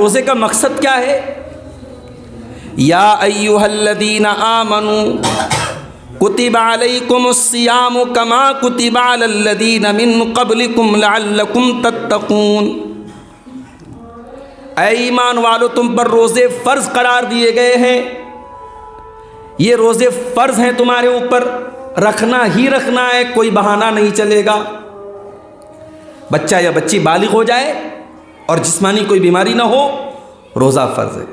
روزے کا مقصد کیا ہے؟ یا ایھا الذین آمنوا کتب علیکم الصیام کما کتب علی الذین من قبلکم لعلکم تتقون، اے ایمان والو تم پر روزے فرض قرار دیے گئے ہیں، یہ روزے فرض ہیں تمہارے اوپر، رکھنا ہی رکھنا ہے، کوئی بہانہ نہیں چلے گا۔ بچہ یا بچی بالغ ہو جائے اور جسمانی کوئی بیماری نہ ہو، روزہ فرض ہے۔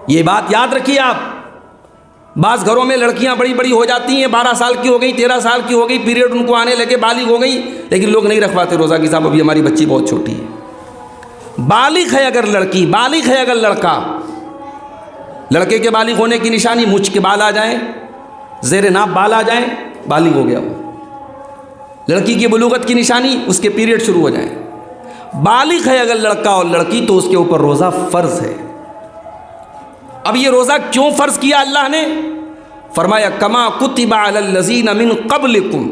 یہ بات یاد رکھیے آپ، بعض گھروں میں لڑکیاں بڑی بڑی ہو جاتی ہیں، 12 سال کی ہو گئی، 13 سال کی ہو گئی، پیریڈ ان کو آنے لگے، بالغ ہو گئی، لیکن لوگ نہیں رکھواتے روزہ کہ صاحب ابھی ہماری بچی بہت چھوٹی ہے۔ بالغ ہے اگر لڑکی، بالغ ہے اگر لڑکا، لڑکے کے بالغ ہونے کی نشانی مچھ کے بال آ جائیں، زیر ناپ بال آ جائیں، بالغ ہو گیا وہ۔ لڑکی کی بلوغت کی نشانی اس کے پیریڈ شروع ہو جائیں۔ بالغ ہے اگر لڑکا اور لڑکی تو اس کے اوپر روزہ فرض ہے۔ اب یہ روزہ کیوں فرض کیا اللہ نے؟ فرمایا کما کتب علی الذین من قبلکم،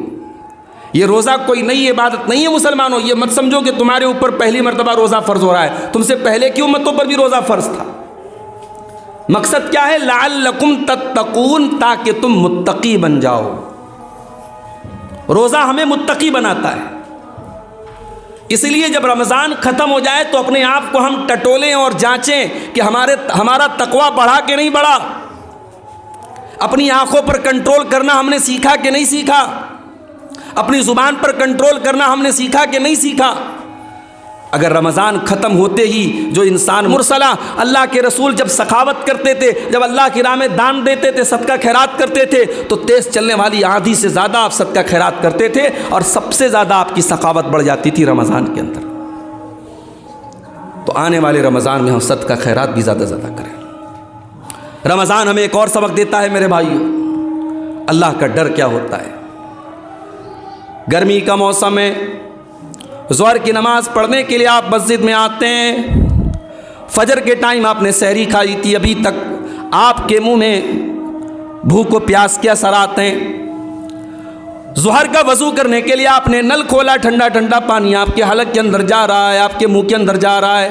یہ روزہ کوئی نئی عبادت نہیں ہے مسلمانوں، یہ مت سمجھو کہ تمہارے اوپر پہلی مرتبہ روزہ فرض ہو رہا ہے، تم سے پہلے کی امتوں پر بھی روزہ فرض تھا۔ مقصد کیا ہے؟ لعلکم تتقون، تاکہ تم متقی بن جاؤ۔ روزہ ہمیں متقی بناتا ہے، اس لیے جب رمضان ختم ہو جائے تو اپنے آپ کو ہم ٹٹولیں اور جانچیں کہ ہمارا تقویٰ بڑھا کہ نہیں بڑھا، اپنی آنکھوں پر کنٹرول کرنا ہم نے سیکھا کہ نہیں سیکھا، اپنی زبان پر کنٹرول کرنا ہم نے سیکھا کہ نہیں سیکھا۔ اگر رمضان ختم ہوتے ہی جو انسان مرسلہ، اللہ کے رسول جب سخاوت کرتے تھے، جب اللہ کی راہ میں دان دیتے تھے، صدقہ خیرات کرتے تھے، تو تیز چلنے والی آندھی سے زیادہ آپ صدقہ خیرات کرتے تھے، اور سب سے زیادہ آپ کی سخاوت بڑھ جاتی تھی رمضان کے اندر۔ تو آنے والے رمضان میں ہم صدقہ خیرات بھی زیادہ زیادہ کریں۔ رمضان ہمیں ایک اور سبق دیتا ہے میرے بھائیوں، اللہ کا ڈر کیا ہوتا ہے۔ گرمی کا موسم ہے، ظہر کی نماز پڑھنے کے لیے آپ مسجد میں آتے ہیں، فجر کے ٹائم آپ نے سحری کھائی تھی، ابھی تک آپ کے منہ میں بھوک و پیاس کے اثرات ہیں۔ ظہر کا وضو کرنے کے لیے آپ نے نل کھولا، ٹھنڈا ٹھنڈا پانی آپ کے حلق کے اندر جا رہا ہے، آپ کے منہ کے اندر جا رہا ہے۔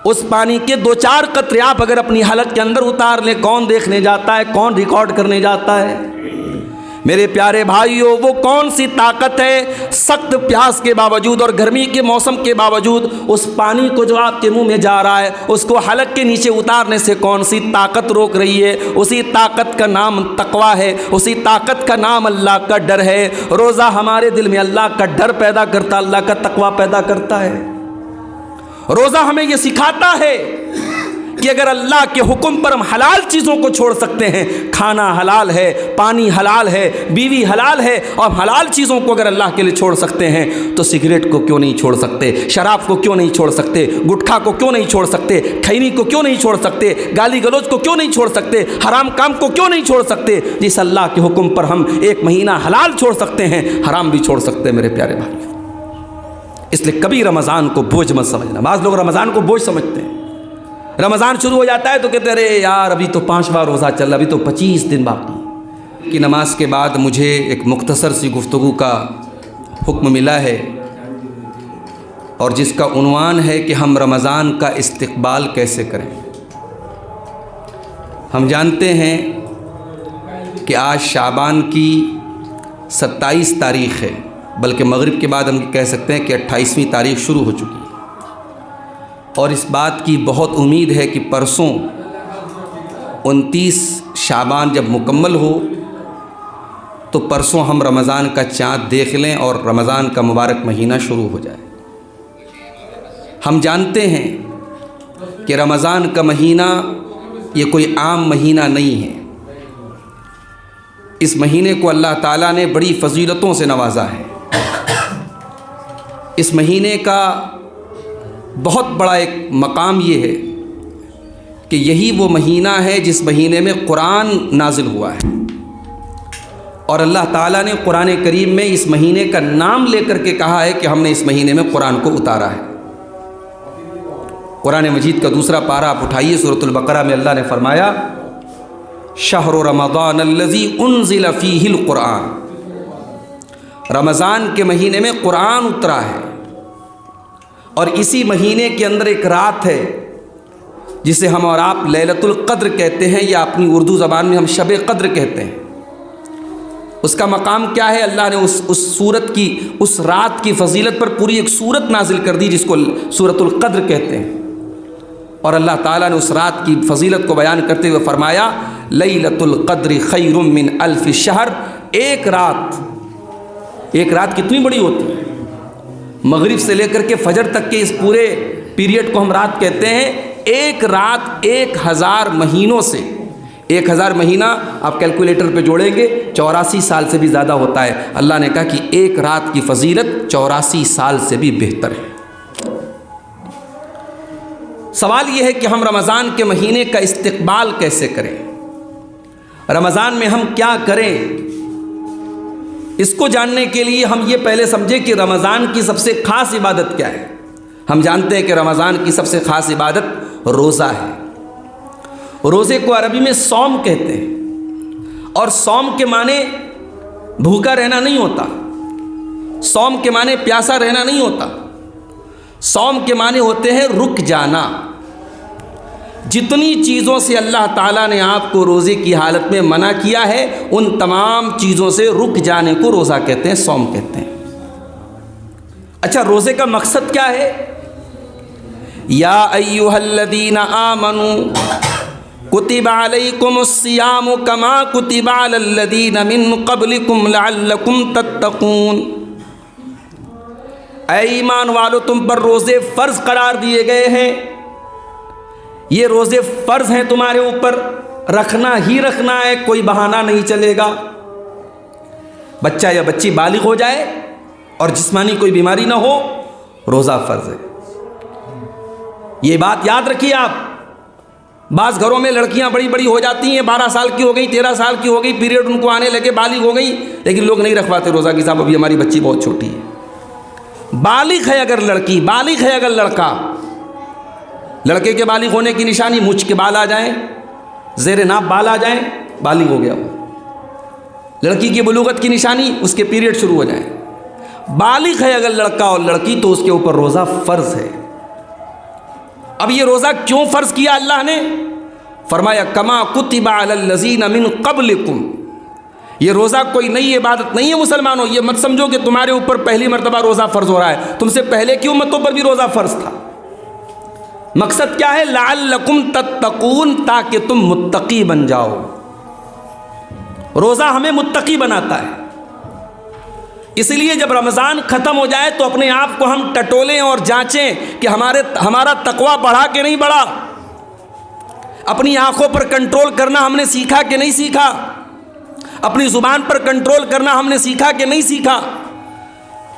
اس پانی کے 2-4 قطرے آپ اگر اپنی حلق کے اندر اتار لیں، کون دیکھنے جاتا ہے، کون ریکارڈ کرنے جاتا ہے؟ میرے پیارے بھائیوں، وہ کون سی طاقت ہے سخت پیاس کے باوجود اور گرمی کے موسم کے باوجود اس پانی کو جو آپ کے منہ میں جا رہا ہے، اس کو حلق کے نیچے اتارنے سے کون سی طاقت روک رہی ہے؟ اسی طاقت کا نام تقویٰ ہے، اسی طاقت کا نام اللہ کا ڈر ہے۔ روزہ ہمارے دل میں اللہ کا ڈر پیدا کرتا، اللہ کا تقویٰ پیدا کرتا ہے۔ روزہ ہمیں یہ سکھاتا ہے کہ اگر اللہ کے حکم پر ہم حلال چیزوں کو چھوڑ سکتے ہیں، کھانا حلال ہے، پانی حلال ہے، بیوی حلال ہے، اور حلال چیزوں کو اگر اللہ کے لیے چھوڑ سکتے ہیں تو سگریٹ کو کیوں نہیں چھوڑ سکتے، شراب کو کیوں نہیں چھوڑ سکتے، گٹکھا کو کیوں نہیں چھوڑ سکتے، کھینی کو کیوں نہیں چھوڑ سکتے، گالی گلوچ کو کیوں نہیں چھوڑ سکتے، حرام کام کو کیوں نہیں چھوڑ سکتے؟ جس اللہ کے حکم پر ہم 1 مہینہ حلال چھوڑ سکتے ہیں، حرام بھی چھوڑ سکتے ہیں میرے پیارے بھائی۔ اس لیے کبھی رمضان کو بوجھ مت سمجھنا۔ بعض لوگ رمضان کو بوجھ سمجھتے ہیں، رمضان شروع ہو جاتا ہے تو کہتے ہیں ارے یار ابھی تو 5واں روزہ چل رہا، ابھی تو 25 دن باقی کی۔ نماز کے بعد مجھے ایک مختصر سی گفتگو کا حکم ملا ہے، اور جس کا عنوان ہے کہ ہم رمضان کا استقبال کیسے کریں۔ ہم جانتے ہیں کہ آج شعبان کی 27 تاریخ ہے، بلکہ مغرب کے بعد ہم کہہ سکتے ہیں کہ 28ویں تاریخ شروع ہو چکی ہے، اور اس بات کی بہت امید ہے کہ پرسوں 29 شعبان جب مکمل ہو تو پرسوں ہم رمضان کا چاند دیکھ لیں اور رمضان کا مبارک مہینہ شروع ہو جائے۔ ہم جانتے ہیں کہ رمضان کا مہینہ یہ کوئی عام مہینہ نہیں ہے، اس مہینے کو اللہ تعالیٰ نے بڑی فضیلتوں سے نوازا ہے۔ اس مہینے کا بہت بڑا ایک مقام یہ ہے کہ یہی وہ مہینہ ہے جس مہینے میں قرآن نازل ہوا ہے، اور اللہ تعالیٰ نے قرآن کریم میں اس مہینے کا نام لے کر کے کہا ہے کہ ہم نے اس مہینے میں قرآن کو اتارا ہے۔ قرآن مجید کا 2 پارہ آپ اٹھائیے، سورۃ البقرہ میں اللہ نے فرمایا شہر رمضان الذی انزل فیہ القرآن، رمضان کے مہینے میں قرآن اترا ہے، اور اسی مہینے کے اندر ایک رات ہے جسے ہم اور آپ لیلۃ القدر کہتے ہیں، یا اپنی اردو زبان میں ہم شب قدر کہتے ہیں۔ اس کا مقام کیا ہے؟ اللہ نے اس سورت کی، اس رات کی فضیلت پر پوری ایک سورت نازل کر دی جس کو سورۃ القدر کہتے ہیں۔ اور اللہ تعالیٰ نے اس رات کی فضیلت کو بیان کرتے ہوئے فرمایا لیلۃ القدر خیر من الف شہر۔ ایک رات کتنی بڑی ہوتی ہے؟ مغرب سے لے کر کے فجر تک کے اس پورے پیریڈ کو ہم رات کہتے ہیں۔ ایک رات 1000 مہینوں سے، 1000 مہینہ آپ کیلکولیٹر پہ جوڑیں گے 84 سال سے بھی زیادہ ہوتا ہے۔ اللہ نے کہا کہ ایک رات کی فضیلت 84 سال سے بھی بہتر ہے۔ سوال یہ ہے کہ ہم رمضان کے مہینے کا استقبال کیسے کریں؟ رمضان میں ہم کیا کریں؟ اس کو جاننے کے لیے ہم یہ پہلے سمجھیں کہ رمضان کی سب سے خاص عبادت کیا ہے۔ ہم جانتے ہیں کہ رمضان کی سب سے خاص عبادت روزہ ہے۔ روزے کو عربی میں صوم کہتے ہیں، اور صوم کے معنی بھوکا رہنا نہیں ہوتا، صوم کے معنی پیاسا رہنا نہیں ہوتا، صوم کے معنی ہوتے ہیں رک جانا۔ جتنی چیزوں سے اللہ تعالیٰ نے آپ کو روزے کی حالت میں منع کیا ہے، ان تمام چیزوں سے رک جانے کو روزہ کہتے ہیں، صوم کہتے ہیں۔ اچھا، روزے کا مقصد کیا ہے؟ یا ایھا الذین آمنوا کتب علیکم الصیام کما کتب علی الذین من قبلکم لعلکم تتقون۔ اے ایمان والو، تم پر روزے فرض قرار دیے گئے ہیں، یہ روزے فرض ہیں تمہارے اوپر، رکھنا ہی رکھنا ہے، کوئی بہانہ نہیں چلے گا۔ بچہ یا بچی بالغ ہو جائے اور جسمانی کوئی بیماری نہ ہو، روزہ فرض ہے۔ یہ بات یاد رکھیے آپ۔ بعض گھروں میں لڑکیاں بڑی بڑی ہو جاتی ہیں، 12 سال کی ہو گئی، 13 سال کی ہو گئی، پیریڈ ان کو آنے لگے، بالغ ہو گئی، لیکن لوگ نہیں رکھواتے روزہ کہ صاحب ابھی ہماری بچی بہت چھوٹی ہے۔ بالغ ہے اگر لڑکی، بالغ ہے اگر لڑکا، لڑکے کے بالغ ہونے کی نشانی مچھ کے بال آ جائیں، زیر ناف بال آ جائیں، بالغ ہو گیا وہ۔ لڑکی کی بلوغت کی نشانی اس کے پیریڈ شروع ہو جائیں۔ بالغ ہے اگر لڑکا اور لڑکی تو اس کے اوپر روزہ فرض ہے۔ اب یہ روزہ کیوں فرض کیا اللہ نے؟ فرمایا کما کتب علی الذین من قبلکم۔ یہ روزہ کوئی نئی عبادت نہیں ہے مسلمانوں، یہ مت سمجھو کہ تمہارے اوپر پہلی مرتبہ روزہ فرض ہو رہا ہے، تم سے پہلے کی امتوں پر بھی روزہ فرض تھا۔ مقصد کیا ہے؟ لعلکم تتقون، تاکہ تم متقی بن جاؤ۔ روزہ ہمیں متقی بناتا ہے۔ اس لیے جب رمضان ختم ہو جائے تو اپنے آپ کو ہم ٹٹولیں اور جانچیں کہ ہمارا تقویٰ بڑھا کہ نہیں بڑھا، اپنی آنکھوں پر کنٹرول کرنا ہم نے سیکھا کہ نہیں سیکھا، اپنی زبان پر کنٹرول کرنا ہم نے سیکھا کہ نہیں سیکھا۔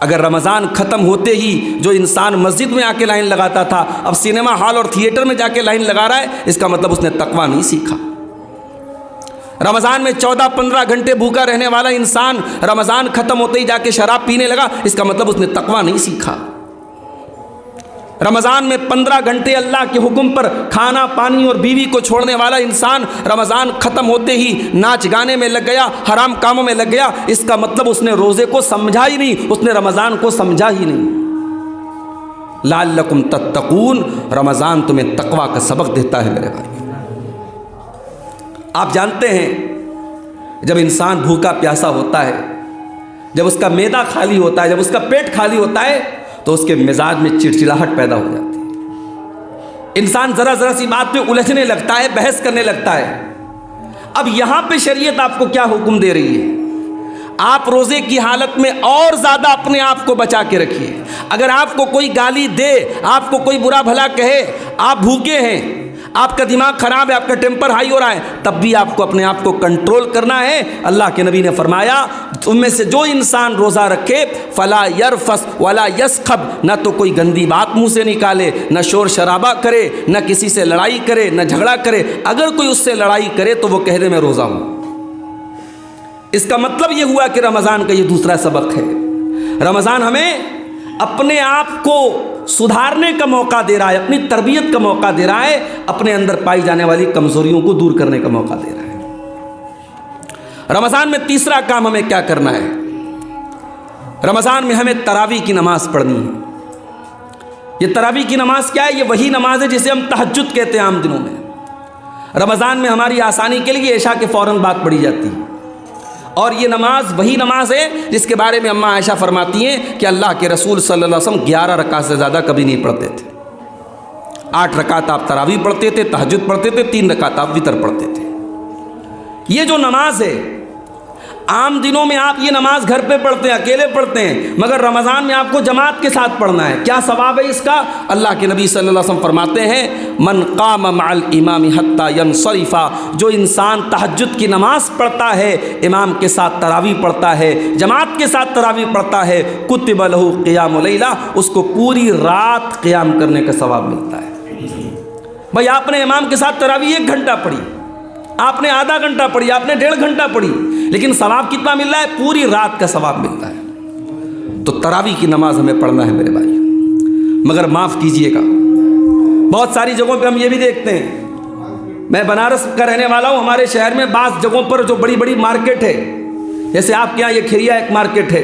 اگر رمضان ختم ہوتے ہی جو انسان مسجد میں آ کے لائن لگاتا تھا اب سینما ہال اور تھیٹر میں جا کے لائن لگا رہا ہے، اس کا مطلب اس نے تقویٰ نہیں سیکھا۔ رمضان میں 14-15 گھنٹے بھوکا رہنے والا انسان رمضان ختم ہوتے ہی جا کے شراب پینے لگا، اس کا مطلب اس نے تقویٰ نہیں سیکھا۔ رمضان میں 15 گھنٹے اللہ کے حکم پر کھانا پانی اور بیوی کو چھوڑنے والا انسان رمضان ختم ہوتے ہی ناچ گانے میں لگ گیا، حرام کاموں میں لگ گیا، اس کا مطلب اس نے روزے کو سمجھا ہی نہیں، اس نے رمضان کو سمجھا ہی نہیں۔ لعلکم تتقون، رمضان تمہیں تقویٰ کا سبق دیتا ہے میرے بھائی۔ آپ جانتے ہیں جب انسان بھوکا پیاسا ہوتا ہے، جب اس کا معدہ خالی ہوتا ہے، جب اس کا پیٹ خالی ہوتا ہے تو اس کے مزاج میں چڑچڑاہٹ پیدا ہو جاتی ہے، انسان ذرا ذرا سی بات پہ الجھنے لگتا ہے، بحث کرنے لگتا ہے۔ اب یہاں پہ شریعت آپ کو کیا حکم دے رہی ہے؟ آپ روزے کی حالت میں اور زیادہ اپنے آپ کو بچا کے رکھیے۔ اگر آپ کو کوئی گالی دے، آپ کو کوئی برا بھلا کہے، آپ بھوکے ہیں، آپ کا دماغ خراب ہے، آپ کا ٹیمپر ہائی ہو رہا ہے، تب بھی آپ کو اپنے آپ کو کنٹرول کرنا ہے۔ اللہ کے نبی نے فرمایا تم میں سے جو انسان روزہ رکھے فلا یرفس ولا یسخب، نہ تو کوئی گندی بات منہ سے نکالے، نہ شور شرابہ کرے، نہ کسی سے لڑائی کرے، نہ جھگڑا کرے۔ اگر کوئی اس سے لڑائی کرے تو وہ کہہ دے میں روزہ ہوں۔ اس کا مطلب یہ ہوا کہ رمضان کا یہ دوسرا سبق ہے۔ رمضان ہمیں اپنے آپ کو سدھارنے کا موقع دے رہا ہے، اپنی تربیت کا موقع دے رہا ہے، اپنے اندر پائی جانے والی کمزوریوں کو دور کرنے کا موقع دے رہا ہے۔ رمضان میں تیسرا کام ہمیں کیا کرنا ہے؟ رمضان میں ہمیں تراویح کی نماز پڑھنی ہے۔ یہ تراویح کی نماز کیا ہے؟ یہ وہی نماز ہے جسے ہم تہجد کہتے ہیں عام دنوں میں۔ رمضان میں ہماری آسانی کے لیے عشاء کے فوراً بعد پڑھی جاتی ہے، اور یہ نماز وہی نماز ہے جس کے بارے میں اماں عائشہ فرماتی ہیں کہ اللہ کے رسول صلی اللہ علیہ وسلم 11 رکعت سے زیادہ کبھی نہیں پڑھتے تھے۔ 8 رکعت آپ تراویح پڑھتے تھے، تہجد پڑھتے تھے، 3 رکعت آپ وتر پڑھتے تھے۔ یہ جو نماز ہے عام دنوں میں آپ یہ نماز گھر پہ پڑھتے ہیں، اکیلے پڑھتے ہیں، مگر رمضان میں آپ کو جماعت کے ساتھ پڑھنا ہے۔ کیا ثواب ہے اس کا؟ اللہ کے نبی صلی اللہ علیہ وسلم فرماتے ہیں من قام مع الامام حتی ینصرف، جو انسان تہجد کی نماز پڑھتا ہے، امام کے ساتھ تراویح پڑھتا ہے، جماعت کے ساتھ تراویح پڑھتا ہے، کتب لہ قیام لیلہ، اس کو پوری رات قیام کرنے کا ثواب ملتا ہے۔ بھائی آپ نے امام کے ساتھ تراویح 1 گھنٹہ پڑھی، آپ نے آدھا گھنٹہ پڑھی، آپ نے 1.5 گھنٹہ پڑھی، لیکن ثواب کتنا مل رہا ہے؟ پوری رات کا ثواب ملتا ہے۔ تو تراویح کی نماز ہمیں پڑھنا ہے میرے بھائی، مگر معاف کیجئے گا بہت ساری جگہوں پہ ہم یہ بھی دیکھتے ہیں، میں بنارس کا رہنے والا ہوں، ہمارے شہر میں بعض جگہوں پر جو بڑی بڑی مارکیٹ ہے، جیسے آپ کے یہاں یہ کھریا ایک مارکیٹ ہے،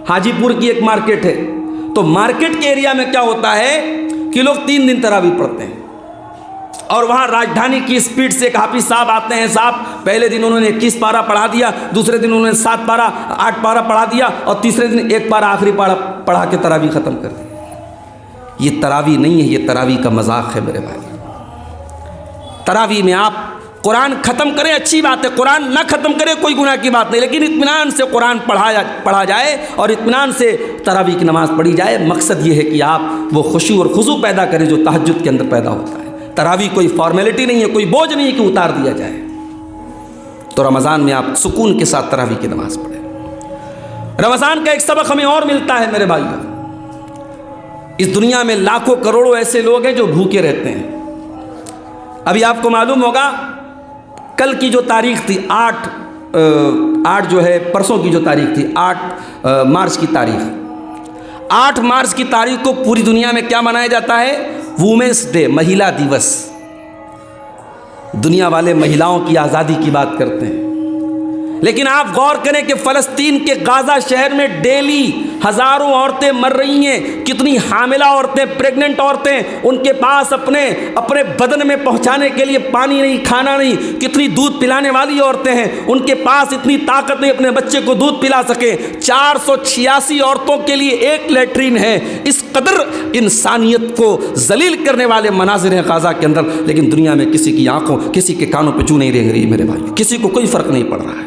حاجی پور کی ایک مارکیٹ ہے، تو مارکیٹ کے ایریا میں کیا ہوتا ہے کہ لوگ 3 دن تراویح پڑھتے ہیں، اور وہاں راجدھانی کی سپیڈ سے ایک حافظ صاحب آتے ہیں، صاحب پہلے دن انہوں نے 21 پارہ پڑھا دیا، دوسرے دن انہوں نے 7 پارہ 8 پارہ پڑھا دیا، اور تیسرے دن 1 پارہ آخری پارہ پڑھا کے تراویح ختم کر دی۔ یہ تراویح نہیں ہے، یہ تراویح کا مذاق ہے میرے بھائی۔ تراویح میں آپ قرآن ختم کریں، اچھی بات ہے، قرآن نہ ختم کرے کوئی گناہ کی بات نہیں، لیکن اطمینان سے قرآن پڑھا جائے اور اطمینان سے تراویح کی نماز پڑھی جائے۔ مقصد یہ ہے کہ آپ وہ خشوع اور خضوع پیدا کریں جو تہجد کے اندر پیدا ہوتا ہے۔ تراویح کوئی فارمیلٹی نہیں ہے، کوئی بوجھ نہیں ہے کہ اتار دیا جائے۔ تو رمضان میں آپ سکون کے ساتھ تراویح کی نماز پڑھیں۔ رمضان کا ایک سبق ہمیں اور ملتا ہے میرے بھائیوں، اس دنیا میں لاکھوں کروڑوں ایسے لوگ ہیں جو بھوکے رہتے ہیں۔ ابھی آپ کو معلوم ہوگا کل کی جو تاریخ تھی 8 جو ہے پرسوں کی جو تاریخ تھی 8 مارچ کی تاریخ، 8 مارچ کی تاریخ کو پوری دنیا میں کیا منایا جاتا ہے؟ وومنس ڈے، مہیلا دیوس۔ دنیا والے مہیلاؤں کی آزادی کی بات کرتے ہیں، لیکن آپ غور کریں کہ فلسطین کے غازہ شہر میں ڈیلی ہزاروں عورتیں مر رہی ہیں، کتنی حاملہ عورتیں، پریگننٹ عورتیں، ان کے پاس اپنے بدن میں پہنچانے کے لیے پانی نہیں، کھانا نہیں، کتنی دودھ پلانے والی عورتیں ہیں، ان کے پاس اتنی طاقت نہیں اپنے بچے کو دودھ پلا سکے۔ 486 عورتوں کے لیے 1 لیٹرین ہے۔ اس قدر انسانیت کو ذلیل کرنے والے مناظر ہیں غازہ کے اندر، لیکن دنیا میں کسی کی آنکھوں، کسی کے کانوں پہ چوں نہیں رہ رہی میرے بھائی، کسی کو کوئی فرق نہیں پڑ رہا ہے۔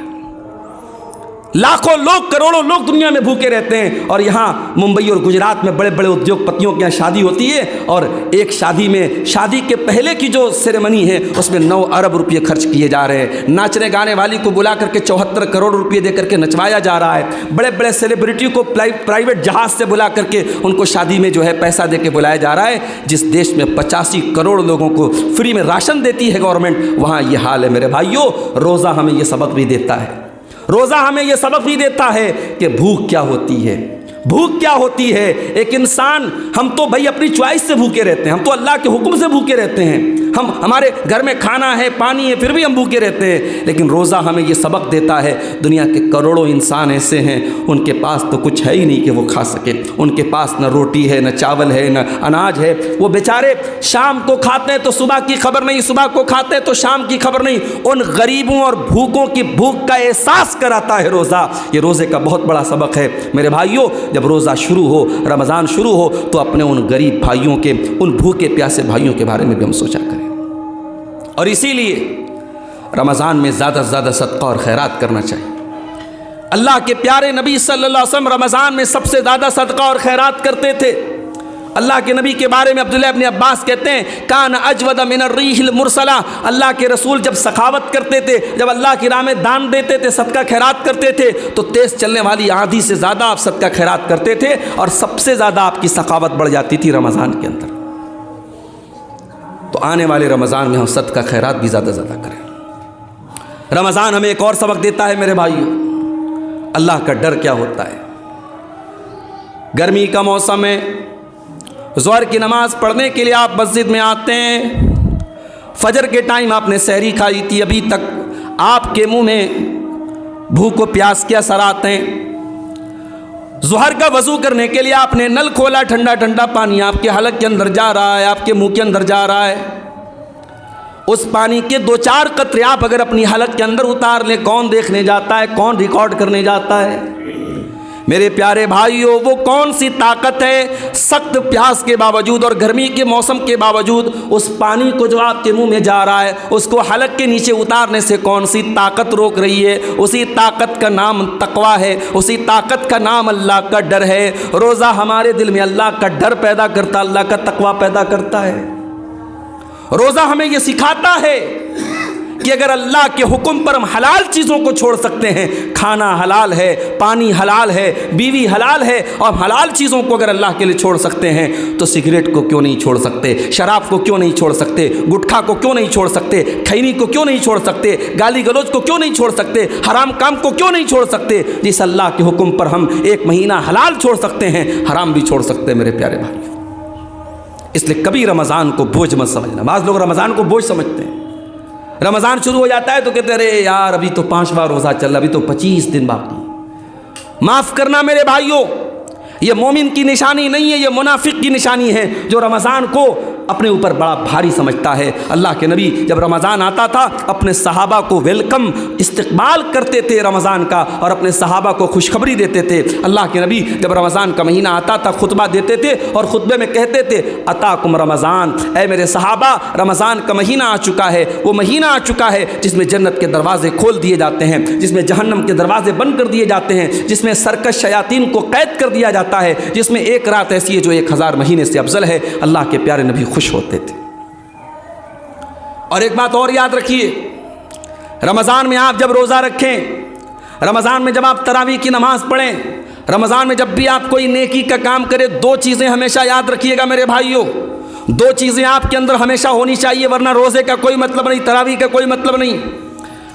لاکھوں لوگ، کروڑوں لوگ دنیا میں بھوکے رہتے ہیں، اور یہاں ممبئی اور گجرات میں بڑے بڑے ادیوگ پتیوں کے یہاں شادی ہوتی ہے، اور ایک شادی میں شادی کے پہلے کی جو سیریمنی ہے اس میں 9 ارب روپے خرچ کیے جا رہے ہیں۔ ناچنے گانے والی کو بلا کر کے 74 کروڑ روپے دے کر کے نچوایا جا رہا ہے۔ بڑے بڑے سیلیبریٹی کو پرائیویٹ جہاز سے بلا کر کے ان کو شادی میں جو ہے پیسہ دے کے بلایا جا رہا ہے۔ جس دیش میں 85 کروڑ لوگوں کو فری میں راشن دیتی ہے گورنمنٹ، وہاں یہ حال ہے میرے بھائیوں۔ روزہ ہمیں یہ سبق بھی دیتا ہے، روزہ ہمیں یہ سبق بھی دیتا ہے کہ بھوک کیا ہوتی ہے، بھوک کیا ہوتی ہے۔ ایک انسان، ہم تو بھائی اپنی چوائس سے بھوکے رہتے ہیں، ہم تو اللہ کے حکم سے بھوکے رہتے ہیں، ہمارے گھر میں کھانا ہے، پانی ہے، پھر بھی ہم بھوکے رہتے ہیں، لیکن روزہ ہمیں یہ سبق دیتا ہے دنیا کے کروڑوں انسان ایسے ہیں ان کے پاس تو کچھ ہے ہی نہیں کہ وہ کھا سکے، ان کے پاس نہ روٹی ہے، نہ چاول ہے، نہ اناج ہے، وہ بیچارے شام کو کھاتے ہیں تو صبح کی خبر نہیں، صبح کو کھاتے ہیں تو شام کی خبر نہیں۔ ان غریبوں اور بھوکوں کی بھوک کا احساس کراتا ہے روزہ۔ یہ روزے کا بہت بڑا سبق ہے میرے بھائیوں۔ جب روزہ شروع ہو، رمضان شروع ہو، تو اپنے ان غریب بھائیوں کے، ان بھوکے پیاسے بھائیوں کے بارے میں بھی ہم سوچا کریں، اور اسی لیے رمضان میں زیادہ سے زیادہ صدقہ اور خیرات کرنا چاہیے۔ اللہ کے پیارے نبی صلی اللہ علیہ وسلم رمضان میں سب سے زیادہ صدقہ اور خیرات کرتے تھے۔ اللہ کے نبی کے بارے میں عبداللہ ابن عباس کہتے ہیں کان اجود من الریح المرسلہ، اللہ کے رسول جب سخاوت کرتے تھے، جب اللہ کی راہ میں دان دیتے تھے، صدقہ خیرات کرتے تھے، تو تیز چلنے والی آندھی سے زیادہ آپ صدقہ خیرات کرتے تھے، اور سب سے زیادہ آپ کی سخاوت بڑھ جاتی تھی رمضان کے اندر۔ تو آنے والے رمضان میں ہم صدقہ خیرات بھی زیادہ زیادہ کریں۔ رمضان ہمیں ایک اور سبق دیتا ہے میرے بھائیوں، اللہ کا ڈر کیا ہوتا ہے۔ گرمی کا موسم ہے، ظہر کی نماز پڑھنے کے لیے آپ مسجد میں آتے ہیں، فجر کے ٹائم آپ نے سحری کھائی تھی، ابھی تک آپ کے منہ میں بھوک و پیاس کے اثرات ہیں، ظہر کا وضو کرنے کے لیے آپ نے نل کھولا، ٹھنڈا ٹھنڈا پانی آپ کے حلق کے اندر جا رہا ہے، آپ کے منہ کے اندر جا رہا ہے، اس پانی کے 2-4 قطرے آپ اگر اپنی حلق کے اندر اتار لیں، کون دیکھنے جاتا ہے؟ کون ریکارڈ کرنے جاتا ہے؟ میرے پیارے بھائیوں، وہ کون سی طاقت ہے سخت پیاس کے باوجود اور گرمی کے موسم کے باوجود اس پانی کو جو آپ کے منہ میں جا رہا ہے اس کو حلق کے نیچے اتارنے سے کون سی طاقت روک رہی ہے؟ اسی طاقت کا نام تقویٰ ہے، اسی طاقت کا نام اللہ کا ڈر ہے۔ روزہ ہمارے دل میں اللہ کا ڈر پیدا کرتا، اللہ کا تقویٰ پیدا کرتا ہے۔ روزہ ہمیں یہ سکھاتا ہے کہ اگر اللہ کے حکم پر ہم حلال چیزوں کو چھوڑ سکتے ہیں، کھانا حلال ہے، پانی حلال ہے، بیوی حلال ہے، اور حلال چیزوں کو اگر اللہ کے لیے چھوڑ سکتے ہیں تو سگریٹ کو کیوں نہیں چھوڑ سکتے؟ شراب کو کیوں نہیں چھوڑ سکتے؟ گٹکھا کو کیوں نہیں چھوڑ سکتے؟ کھینی کو کیوں نہیں چھوڑ سکتے؟ گالی گلوچ کو کیوں نہیں چھوڑ سکتے؟ حرام کام کو کیوں نہیں چھوڑ سکتے؟ جس اللہ کے حکم پر ہم 1 مہینہ حلال چھوڑ سکتے ہیں، حرام بھی چھوڑ سکتے ہیں میرے پیارے بھائی۔ اس لیے کبھی رمضان کو بوجھ مت سمجھنا۔ بعض لوگ رمضان کو بوجھ سمجھتے ہیں، رمضان شروع ہو جاتا ہے تو کہتے ہیں ارے یار ابھی تو 5واں روزہ چل رہا، ابھی تو 25 دن باقی۔ معاف کرنا میرے بھائیوں، یہ مومن کی نشانی نہیں ہے، یہ منافق کی نشانی ہے جو رمضان کو اپنے اوپر بڑا بھاری سمجھتا ہے۔ اللہ کے نبی جب رمضان آتا تھا اپنے صحابہ کو ویلکم استقبال کرتے تھے رمضان کا، اور اپنے صحابہ کو خوشخبری دیتے تھے۔ اللہ کے نبی جب رمضان کا مہینہ آتا تھا خطبہ دیتے تھے اور خطبے میں کہتے تھے اتاکم رمضان، اے میرے صحابہ رمضان کا مہینہ آ چکا ہے، وہ مہینہ آ چکا ہے جس میں جنت کے دروازے کھول دیے جاتے ہیں، جس میں جہنم کے دروازے بند کر دیے جاتے ہیں، جس میں سرکش شیاطین کو قید کر دیا جاتا ہے، جس میں ایک رات ایسی ہے جو 1000 مہینے سے افضل ہے۔ اللہ کے پیارے نبی خوش ہوتے تھے۔ اور ایک بات اور یاد رکھیے، رمضان میں آپ جب روزہ رکھیں، رمضان میں جب آپ تراویح کی نماز پڑھیں، رمضان میں جب بھی آپ کوئی نیکی کا کام کریں، 2 چیزیں ہمیشہ یاد رکھیے گا میرے بھائیوں، 2 چیزیں آپ کے اندر ہمیشہ ہونی چاہیے، ورنہ روزے کا کوئی مطلب نہیں، تراویح کا کوئی مطلب نہیں۔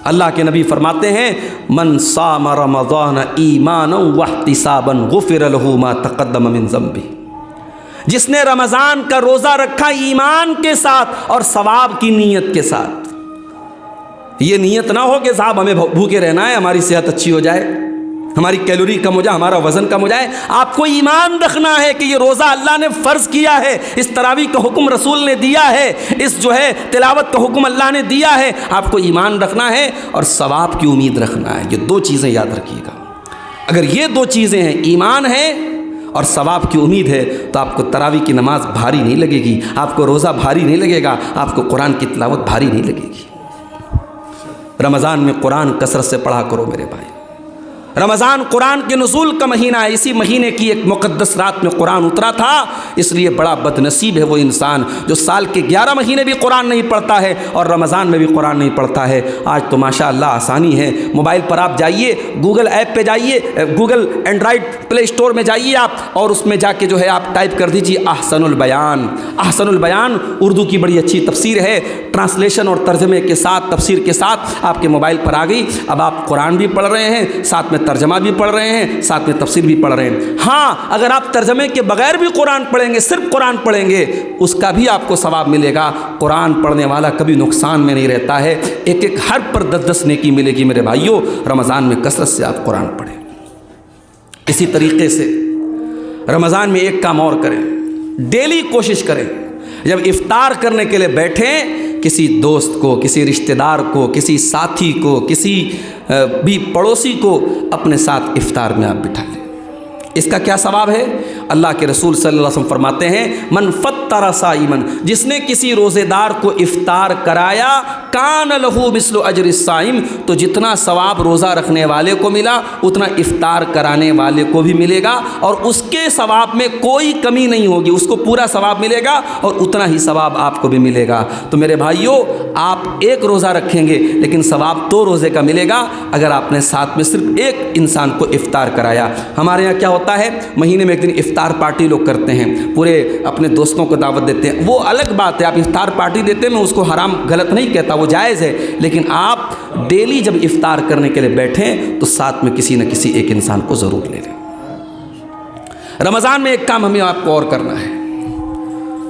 اللہ کے نبی فرماتے ہیں من صام رمضان ایمانا واحتسابا غفر له ما تقدم من ذنبه، جس نے رمضان کا روزہ رکھا ایمان کے ساتھ اور ثواب کی نیت کے ساتھ۔ یہ نیت نہ ہو کہ صاحب ہمیں بھوکے رہنا ہے، ہماری صحت اچھی ہو جائے، ہماری کیلوری کم ہو جائے، ہمارا وزن کم ہو جائے۔ آپ کو ایمان رکھنا ہے کہ یہ روزہ اللہ نے فرض کیا ہے، اس تراویح کا حکم رسول نے دیا ہے، اس جو ہے تلاوت کا حکم اللہ نے دیا ہے۔ آپ کو ایمان رکھنا ہے اور ثواب کی امید رکھنا ہے۔ یہ 2 چیزیں یاد رکھیے گا۔ اگر یہ 2 چیزیں ہیں، ایمان ہے اور ثواب کی امید ہے، تو آپ کو تراویح کی نماز بھاری نہیں لگے گی، آپ کو روزہ بھاری نہیں لگے گا، آپ کو قرآن کی تلاوت بھاری نہیں لگے گی۔ رمضان میں قرآن کثرت سے پڑھا کرو میرے بھائی۔ رمضان قرآن کے نزول کا مہینہ ہے، اسی مہینے کی ایک مقدس رات میں قرآن اترا تھا، اس لیے بڑا بد نصیب ہے وہ انسان جو سال کے 11 مہینے بھی قرآن نہیں پڑھتا ہے اور رمضان میں بھی قرآن نہیں پڑھتا ہے۔ آج تو ماشاء اللہ آسانی ہے، موبائل پر آپ جائیے، گوگل ایپ پہ جائیے، گوگل اینڈرائڈ پلے اسٹور میں جائیے آپ، اور اس میں جا کے جو ہے آپ ٹائپ کر دیجیے احسن البیان۔ احسن البیان اردو کی بڑی اچھی تفسیر ہے، ٹرانسلیشن اور ترجمے کے ساتھ، تفسیر کے ساتھ آپ کے موبائل پر آ گئی۔ اب آپ قرآن بھی پڑھ رہے ہیں، ساتھ میں ترجمہ بھی پڑھ رہے ہیں، ساتھ میں تفسیر بھی پڑھ رہے ہیں۔ ہاں اگر آپ ترجمے کے بغیر بھی قرآن پڑھیں گے، صرف قرآن پڑھیں گے، اس کا بھی آپ کو ثواب ملے گا۔ قرآن پڑھنے والا کبھی نقصان میں نہیں رہتا ہے، ایک ایک حرف پر 10 نیکی ملے گی میرے بھائیوں۔ رمضان میں کثرت سے آپ قرآن پڑھیں۔ اسی طریقے سے رمضان میں ایک کام اور کریں، ڈیلی کوشش کریں جب افطار کرنے کے لیے بیٹھیں، کسی دوست کو، کسی رشتہ دار کو، کسی ساتھی کو، کسی بھی پڑوسی کو اپنے ساتھ افطار میں آپ بٹھا لیں۔ اس کا کیا ثواب ہے؟ اللہ کے رسول صلی اللہ علیہ وسلم فرماتے ہیں من فطر صائما، جس نے کسی روزے دار کو افطار کرایا، کان لہ مثل اجر الصائم، تو جتنا ثواب روزہ رکھنے والے کو ملا اتنا افطار کرانے والے کو بھی ملے گا، اور اس کے ثواب میں کوئی کمی نہیں ہوگی، اس کو پورا ثواب ملے گا اور اتنا ہی ثواب آپ کو بھی ملے گا۔ تو میرے بھائیوں، آپ ایک روزہ رکھیں گے لیکن ثواب 2 روزے کا ملے گا اگر آپ نے ساتھ میں صرف ایک انسان کو افطار کرایا۔ ہمارے یہاں کیا ہوتا ہے، مہینے میں ایک دن افطار پارٹی لوگ کرتے ہیں، پورے اپنے دوستوں کو دعوت دیتے ہیں، وہ الگ بات ہے۔ آپ افطار پارٹی دیتے ہیں، میں اس کو حرام غلط نہیں کہتا، وہ جائز ہے، لیکن آپ ڈیلی جب افطار کرنے کے لیے بیٹھیں تو ساتھ میں کسی نہ کسی ایک انسان کو ضرور لے لیں۔ رمضان میں ایک کام ہمیں آپ کو اور کرنا ہے،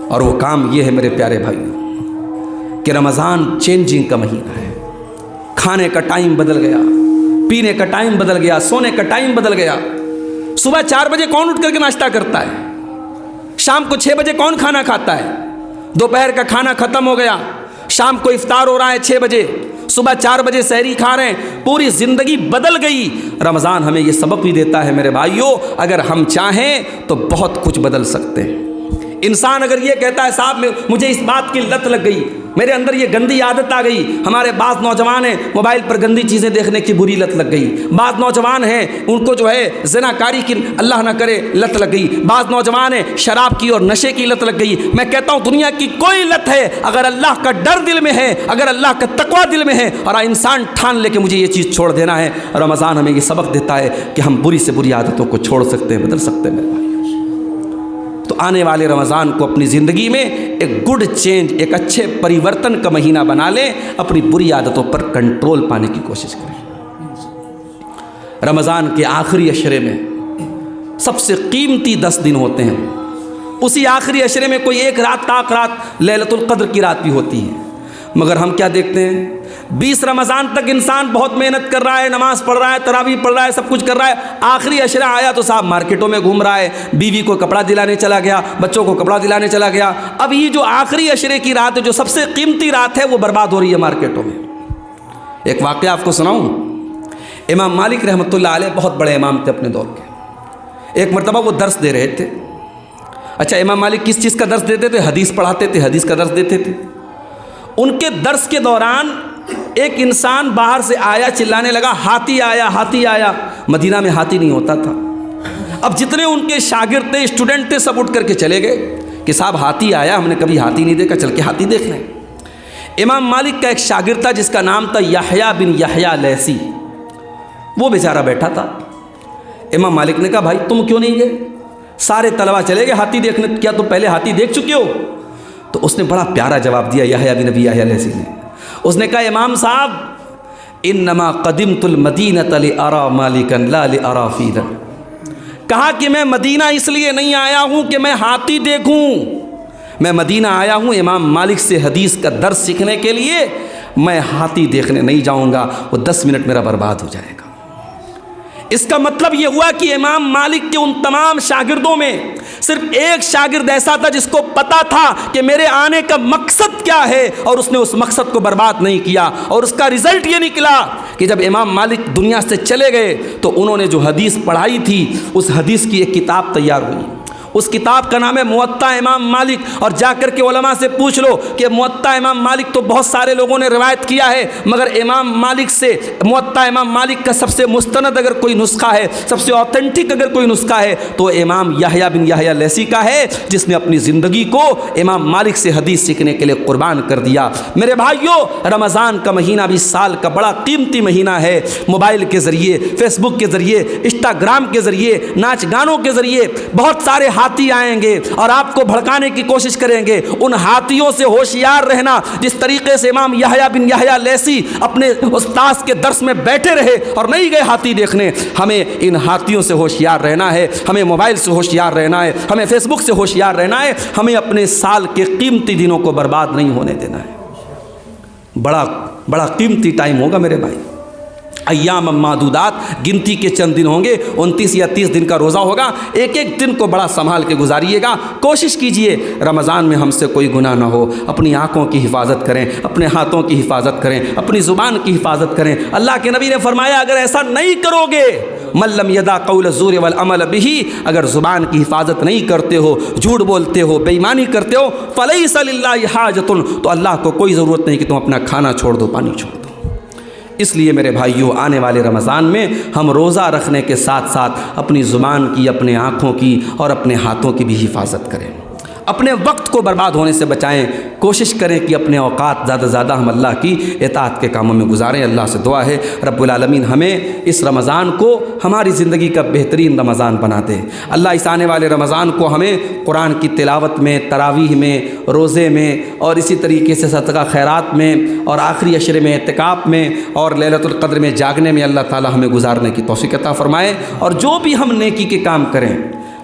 اور وہ کام یہ ہے میرے پیارے بھائیوں کہ رمضان چینجنگ کا مہینہ ہے۔ کھانے کا ٹائم بدل گیا، پینے کا ٹائم بدل گیا، سونے کا ٹائم بدل گیا۔ صبح 4 بجے کون اٹھ کر کے ناشتہ کرتا ہے؟ شام کو 6 بجے کون کھانا کھاتا ہے؟ دوپہر کا کھانا ختم ہو گیا، شام کو افطار ہو رہا ہے 6 بجے، صبح 4 بجے سحری کھا رہے ہیں، پوری زندگی بدل گئی۔ رمضان ہمیں یہ سبق بھی دیتا ہے میرے بھائیوں، اگر ہم چاہیں تو بہت کچھ بدل سکتے ہیں۔ انسان اگر یہ کہتا ہے صاحب مجھے اس بات کی لت لگ گئی، میرے اندر یہ گندی عادت آ گئی، ہمارے بعض نوجوان ہیں موبائل پر گندی چیزیں دیکھنے کی بری لت لگ گئی، بعض نوجوان ہیں ان کو جو ہے زناکاری کی اللہ نہ کرے لت لگ گئی، بعض نوجوان ہیں شراب کی اور نشے کی لت لگ گئی۔ میں کہتا ہوں دنیا کی کوئی لت ہے، اگر اللہ کا ڈر دل میں ہے، اگر اللہ کا تقویٰ دل میں ہے اور انسان ٹھان لے کہ مجھے یہ چیز چھوڑ دینا ہے، رمضان ہمیں یہ سبق دیتا ہے کہ ہم بری سے بری عادتوں کو چھوڑ سکتے ہیں، بدل سکتے ہیں میرے بھائی۔ تو آنے والے رمضان کو اپنی زندگی میں ایک گڈ چینج، ایک اچھے پریورتن کا مہینہ بنا لیں، اپنی بری عادتوں پر کنٹرول پانے کی کوشش کریں۔ رمضان کے آخری عشرے میں سب سے قیمتی 10 دن ہوتے ہیں، اسی آخری عشرے میں کوئی ایک رات تاک رات لیلۃ القدر کی رات بھی ہوتی ہے، مگر ہم کیا دیکھتے ہیں 20 رمضان تک انسان بہت محنت کر رہا ہے، نماز پڑھ رہا ہے، تراویح پڑھ رہا ہے، سب کچھ کر رہا ہے، آخری عشرہ آیا تو صاحب مارکیٹوں میں گھوم رہا ہے، بیوی کو کپڑا دلانے چلا گیا، بچوں کو کپڑا دلانے چلا گیا۔ اب یہ جو آخری عشرے کی رات ہے، جو سب سے قیمتی رات ہے، وہ برباد ہو رہی ہے مارکیٹوں میں۔ ایک واقعہ آپ کو سناؤں، امام مالک رحمۃ اللہ علیہ بہت بڑے امام تھے اپنے دور کے۔ ایک مرتبہ وہ درس دے رہے تھے۔ اچھا، امام مالک کس چیز کا درس دیتے تھے؟ حدیث پڑھاتے تھے، حدیث کا درس دیتے تھے۔ ان کے درس کے دوران ایک انسان باہر سے آیا، چلانے لگا ہاتھی آیا، ہاتھی آیا۔ مدینہ میں ہاتھی نہیں ہوتا تھا۔ اب جتنے ان کے شاگرد تھے، اسٹوڈنٹ تھے، سب اٹھ کر کے چلے گئے کہ صاحب ہاتھی آیا، ہم نے کبھی ہاتھی نہیں دیکھا، چل کے ہاتھی دیکھ لیں۔ امام مالک کا ایک شاگرد تھا جس کا نام تھا یحییٰ بن یحییٰ لیثی، وہ بیچارہ بیٹھا تھا۔ امام مالک نے کہا بھائی تم کیوں نہیں گئے؟ سارے طلبہ چلے گئے ہاتھی دیکھنے، کیا تم پہلے ہاتھی دیکھ چکے ہو؟ تو اس نے بڑا پیارا جواب دیا یحییٰ بن ابی یحییٰ لیثی نے۔ اس نے کہا امام صاحب انما قدمت المدینۃ لأرى مالکا لا لأرى فیلا، کہا کہ میں مدینہ اس لیے نہیں آیا ہوں کہ میں ہاتھی دیکھوں، میں مدینہ آیا ہوں امام مالک سے حدیث کا درس سیکھنے کے لیے، میں ہاتھی دیکھنے نہیں جاؤں گا، وہ 10 منٹ میرا برباد ہو جائے گا۔ اس کا مطلب یہ ہوا کہ امام مالک کے ان تمام شاگردوں میں صرف ایک شاگرد ایسا تھا جس کو پتا تھا کہ میرے آنے کا مقصد کیا ہے، اور اس نے اس مقصد کو برباد نہیں کیا، اور اس کا رزلٹ یہ نکلا کہ جب امام مالک دنیا سے چلے گئے تو انہوں نے جو حدیث پڑھائی تھی اس حدیث کی ایک کتاب تیار ہوئی۔ اس کتاب کا نام ہے موطا امام مالک، اور جا کر کے علماء سے پوچھ لو کہ موطا امام مالک تو بہت سارے لوگوں نے روایت کیا ہے، مگر امام مالک سے موطا امام مالک کا سب سے مستند اگر کوئی نسخہ ہے، سب سے اوتھینٹک اگر کوئی نسخہ ہے تو امام یحییٰ بن یحییٰ لیثی کا ہے، جس نے اپنی زندگی کو امام مالک سے حدیث سیکھنے کے لیے قربان کر دیا۔ میرے بھائیوں، رمضان کا مہینہ بھی سال کا بڑا قیمتی مہینہ ہے۔ موبائل کے ذریعے، فیس بک کے ذریعے، انسٹاگرام کے ذریعے، ناچ گانوں کے ذریعے بہت سارے ہاتھی آئیں گے اور آپ کو بھڑکانے کی کوشش کریں گے۔ ان ہاتھیوں سے ہوشیار رہنا، جس طریقے سے امام یحییٰ بن یحییٰ لیثی اپنے استاذ کے درس میں بیٹھے رہے اور نہیں گئے ہاتھی دیکھنے، ہمیں ان ہاتھیوں سے ہوشیار رہنا ہے، ہمیں موبائل سے ہوشیار رہنا ہے، ہمیں فیس بک سے ہوشیار رہنا ہے، ہمیں اپنے سال کے قیمتی دنوں کو برباد نہیں ہونے دینا ہے۔ بڑا قیمتی ٹائم ہوگا میرے بھائی، ایام معدودات، گنتی کے چند دن ہوں گے، 29 یا 30 دن کا روزہ ہوگا، ایک ایک دن کو بڑا سنبھال کے گزاریے گا۔ کوشش کیجئے رمضان میں ہم سے کوئی گناہ نہ ہو، اپنی آنکھوں کی حفاظت کریں، اپنے ہاتھوں کی حفاظت کریں، اپنی زبان کی حفاظت کریں۔ اللہ کے نبی نے فرمایا اگر ایسا نہیں کرو گے، من لم یدع قول الزور والعمل بہ، اگر زبان کی حفاظت نہیں کرتے ہو، جھوٹ بولتے ہو، بے ایمانی کرتے ہو، فلیس للہ حاجۃ، تو اللہ کو کوئی ضرورت نہیں کہ تم اپنا کھانا چھوڑ دو، پانی چھوڑ دو۔ اس لیے میرے بھائیوں، آنے والے رمضان میں ہم روزہ رکھنے کے ساتھ ساتھ اپنی زبان کی، اپنے آنکھوں کی اور اپنے ہاتھوں کی بھی حفاظت کریں، اپنے وقت کو برباد ہونے سے بچائیں۔ کوشش کریں کہ اپنے اوقات زیادہ سے زیادہ ہم اللہ کی اطاعت کے کاموں میں گزاریں۔ اللہ سے دعا ہے رب العالمین ہمیں اس رمضان کو ہماری زندگی کا بہترین رمضان بنا دے۔ اللہ اس آنے والے رمضان کو ہمیں قرآن کی تلاوت میں، تراویح میں، روزے میں، اور اسی طریقے سے صدقہ خیرات میں، اور آخری عشرے میں اعتکاف میں، اور لیلۃ القدر میں جاگنے میں اللہ تعالی ہمیں گزارنے کی توفیق عطا فرمائے۔ اور جو بھی ہم نیکی کے کام کریں،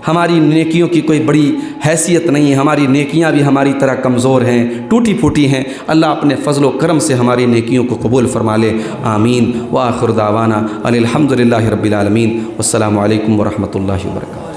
ہماری نیکیوں کی کوئی بڑی حیثیت نہیں ہے، ہماری نیکیاں بھی ہماری طرح کمزور ہیں، ٹوٹی پھوٹی ہیں۔ اللہ اپنے فضل و کرم سے ہماری نیکیوں کو قبول فرما لے، آمین۔ وآخر دعوانا ان الحمد للہ رب العالمین، والسلام علیکم ورحمۃ اللہ وبرکاتہ۔